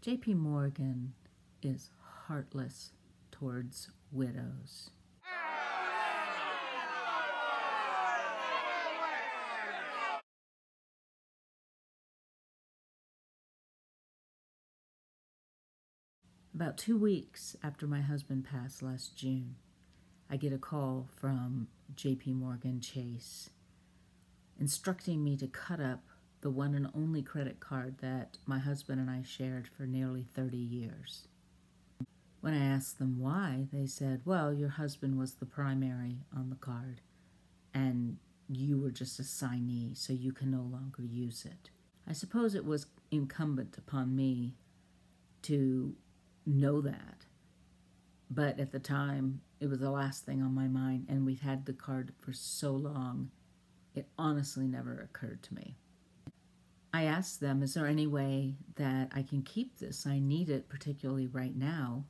JP Morgan is heartless towards widows. About 2 weeks after my husband passed last June, I get a call from JP Morgan Chase instructing me to cut up the one and only credit card that my husband and I shared for nearly 30 years. When I asked them why, they said, well, your husband was the primary on the card and you were just a signee, so you can no longer use it. I suppose it was incumbent upon me to know that, but at the time, it was the last thing on my mind, and we'd had the card for so long, it honestly never occurred to me. I asked them, is there any way that I can keep this? I need it, particularly right now,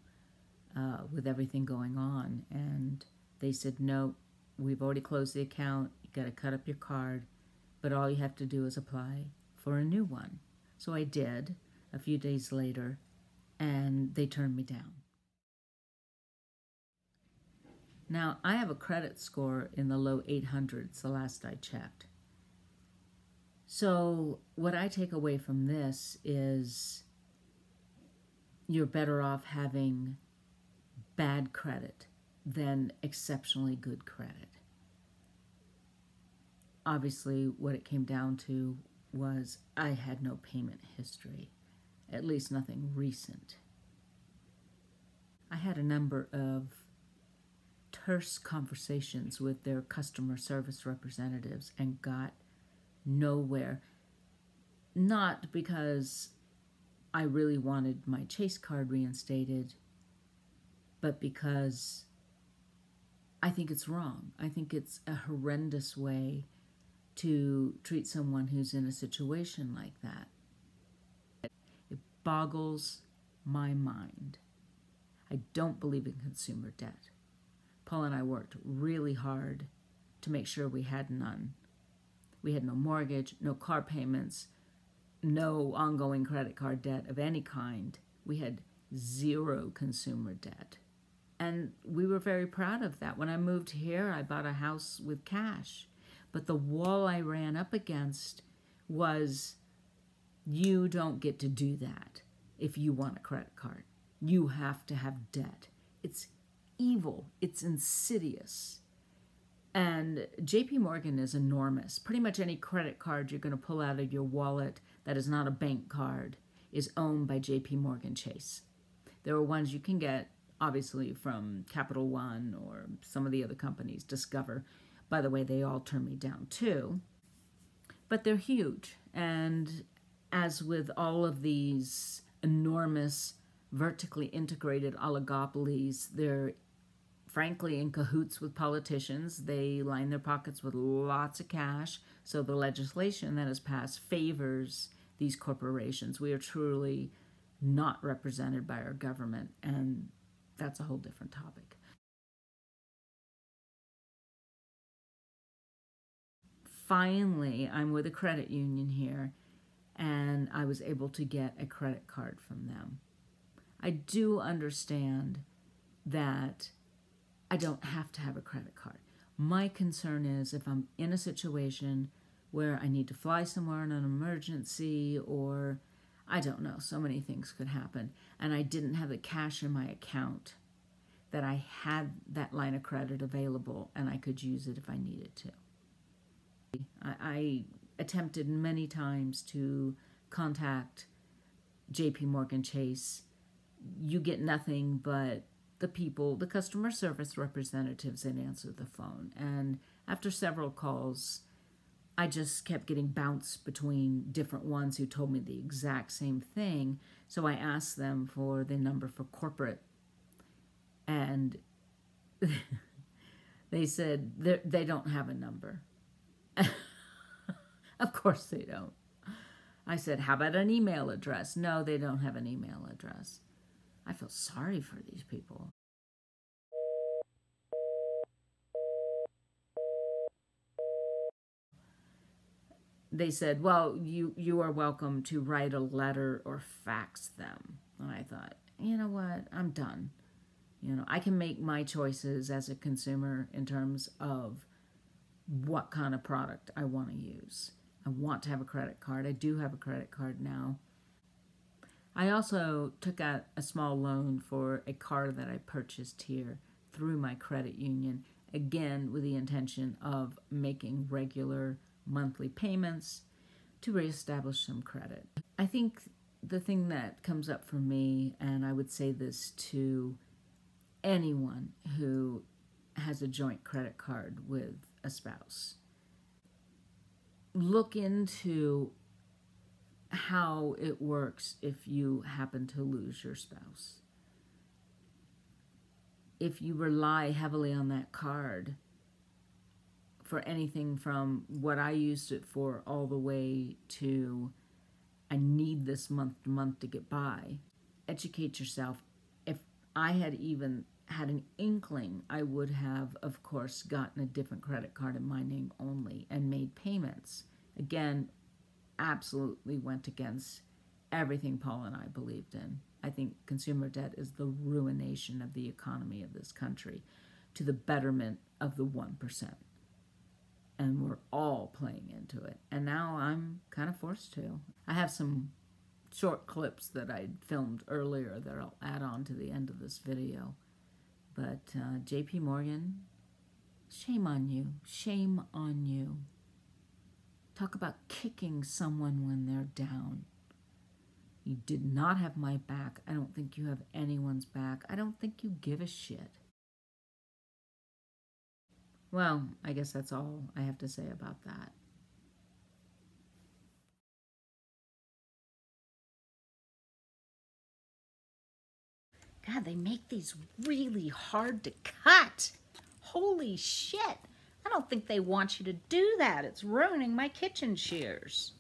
with everything going on. And they said, no, we've already closed the account. You got to cut up your card, but all you have to do is apply for a new one. So I did a few days later, and they turned me down. Now, I have a credit score in the low 800s, the last I checked. So what I take away from this is you're better off having bad credit than exceptionally good credit. Obviously, what it came down to was I had no payment history, at least nothing recent. I had a number of terse conversations with their customer service representatives and got nowhere. Not because I really wanted my Chase card reinstated, but because I think it's wrong. I think it's a horrendous way to treat someone who's in a situation like that. It boggles my mind. I don't believe in consumer debt. Paul and I worked really hard to make sure we had none. We had no mortgage, no car payments, no ongoing credit card debt of any kind. We had zero consumer debt. And we were very proud of that. When I moved here, I bought a house with cash. But the wall I ran up against was, you don't get to do that if you want a credit card. You have to have debt. It's evil. It's insidious. And JP Morgan is enormous. Pretty much any credit card you're going to pull out of your wallet that is not a bank card is owned by JP Morgan Chase. There are ones you can get, obviously, from Capital One or some of the other companies, Discover. By the way, they all turned me down too. But they're huge. And as with all of these enormous, vertically integrated oligopolies, they're frankly in cahoots with politicians. They line their pockets with lots of cash. So the legislation that has passed favors these corporations. We are truly not represented by our government, and that's a whole different topic. Finally, I'm with a credit union here, and I was able to get a credit card from them. I do understand that I don't have to have a credit card. My concern is if I'm in a situation where I need to fly somewhere in an emergency, or I don't know, so many things could happen, and I didn't have the cash in my account, that I had that line of credit available and I could use it if I needed to. I attempted many times to contact JP Morgan Chase. You get nothing but the customer service representatives that answer the phone. And after several calls, I just kept getting bounced between different ones who told me the exact same thing. So I asked them for the number for corporate. And they said they don't have a number. Of course they don't. I said, how about an email address? No, they don't have an email address. I feel sorry for these people. They said, well, you are welcome to write a letter or fax them. And I thought, you know what, I'm done. You know, I can make my choices as a consumer in terms of what kind of product I want to use. I want to have a credit card. I do have a credit card now. I also took out a small loan for a car that I purchased here through my credit union, again with the intention of making regular monthly payments to reestablish some credit. I think the thing that comes up for me, and I would say this to anyone who has a joint credit card with a spouse, look into how it works if you happen to lose your spouse. If you rely heavily on that card for anything from what I used it for all the way to I need this month to month to get by, educate yourself. If I had even had an inkling, I would have, of course, gotten a different credit card in my name only and made payments. Again, absolutely went against everything Paul and I believed in. I think consumer debt is the ruination of the economy of this country to the betterment of the 1%. And we're all playing into it. And now I'm kind of forced to. I have some short clips that I filmed earlier that I'll add on to the end of this video. But JP Morgan, shame on you. Shame on you. Talk about kicking someone when they're down. You did not have my back. I don't think you have anyone's back. I don't think you give a shit. Well, I guess that's all I have to say about that. God, they make these really hard to cut. Holy shit. I don't think they want you to do that. It's ruining my kitchen shears.